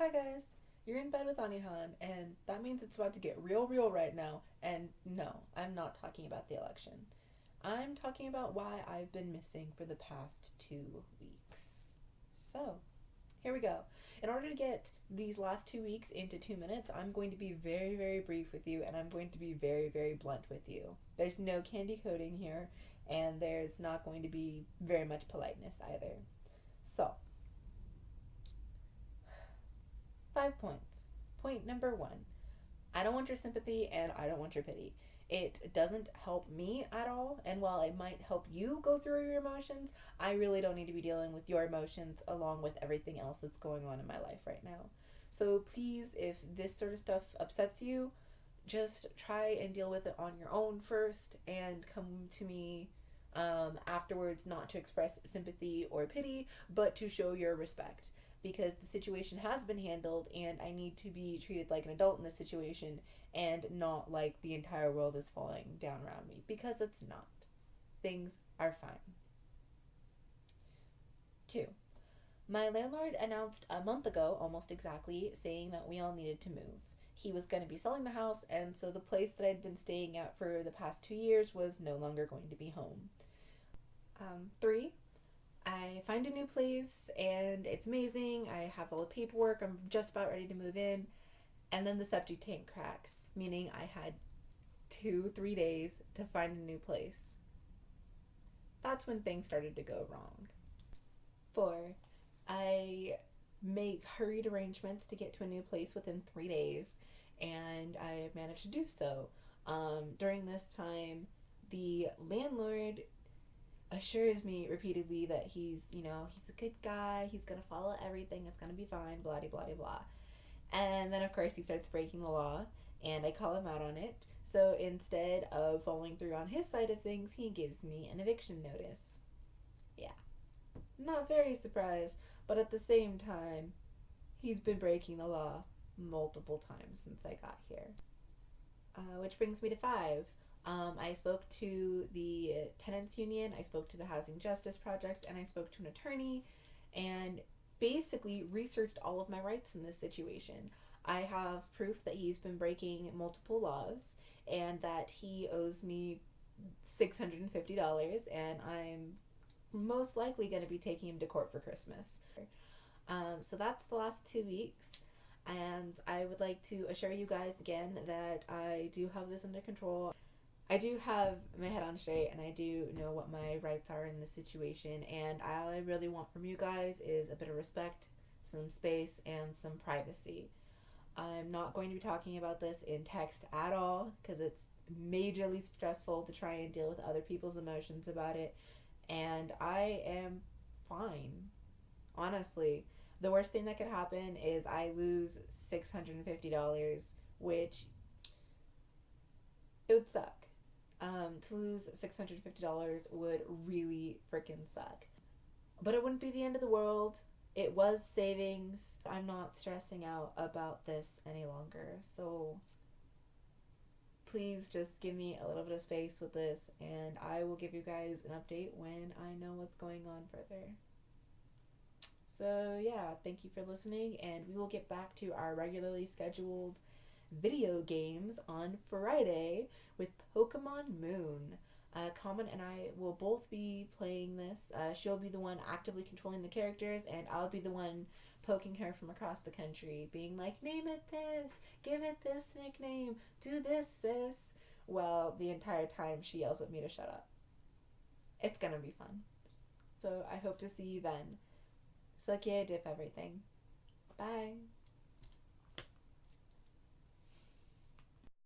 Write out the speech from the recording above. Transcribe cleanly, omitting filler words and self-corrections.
Hi guys, you're in bed with Anihan, and that means it's about to get real right now. And no, I'm not talking about the election. I'm talking about why I've been missing for the past 2 weeks. So, here we go. In order to get these last 2 weeks into 2 minutes, I'm going to be very brief with you, and I'm going to be very blunt with you. There's no candy coating here, and there's not going to be very much politeness either. So, 5 points. Point number one, I don't want your sympathy and I don't want your pity. It doesn't help me at all, and while it might help you go through your emotions, I really don't need to be dealing with your emotions along with everything else that's going on in my life right now. So please, if this sort of stuff upsets you, just try and deal with it on your own first and come to me afterwards, not to express sympathy or pity, but to show your respect. Because the situation has been handled, and I need to be treated like an adult in this situation and not like the entire world is falling down around me. Because it's not. Things are fine. 2. My landlord announced a month ago, almost exactly, saying that we all needed to move. He was going to be selling the house, and so the place that I'd been staying at for the past 2 years was no longer going to be home. 3. I find a new place and it's amazing. I have all the paperwork. I'm just about ready to move in. And then the septic tank cracks, meaning I had 2, 3 days to find a new place. That's when things started to go wrong. 4. I make hurried arrangements to get to a new place within 3 days, and I managed to do so. During this time, the landlord assures me repeatedly that he's a good guy, he's gonna follow everything, it's gonna be fine, blah blah blah blah. And then of course he starts breaking the law, and I call him out on it. So instead of following through on his side of things, he gives me an eviction notice. Yeah. Not very surprised, but at the same time, he's been breaking the law multiple times since I got here. Which brings me to 5. I spoke to the tenants union, I spoke to the housing justice projects, and I spoke to an attorney, and basically researched all of my rights in this situation. I have proof that he's been breaking multiple laws and that he owes me $650, and I'm most likely going to be taking him to court for Christmas. So that's the last 2 weeks. And I would like to assure you guys again that I do have this under control. I do have my head on straight, and I do know what my rights are in this situation, and all I really want from you guys is a bit of respect, some space, and some privacy. I'm not going to be talking about this in text at all, because it's majorly stressful to try and deal with other people's emotions about it, and I am fine. Honestly, the worst thing that could happen is I lose $650, which it would suck. To lose $650 would really freaking suck. But it wouldn't be the end of the world. It was savings. I'm not stressing out about this any longer. So please just give me a little bit of space with this, and I will give you guys an update when I know what's going on further. So yeah, thank you for listening, and we will get back to our regularly scheduled video games on Friday with Pokemon Moon. Common and I will both be playing this. She'll be the one actively controlling the characters, and I'll be the one poking her from across the country, being like, name it this, give it this nickname, do this, sis. Well, the entire time she yells at me to shut up. It's gonna be fun. So I hope to see you then. Suck yeah, dip everything. Bye.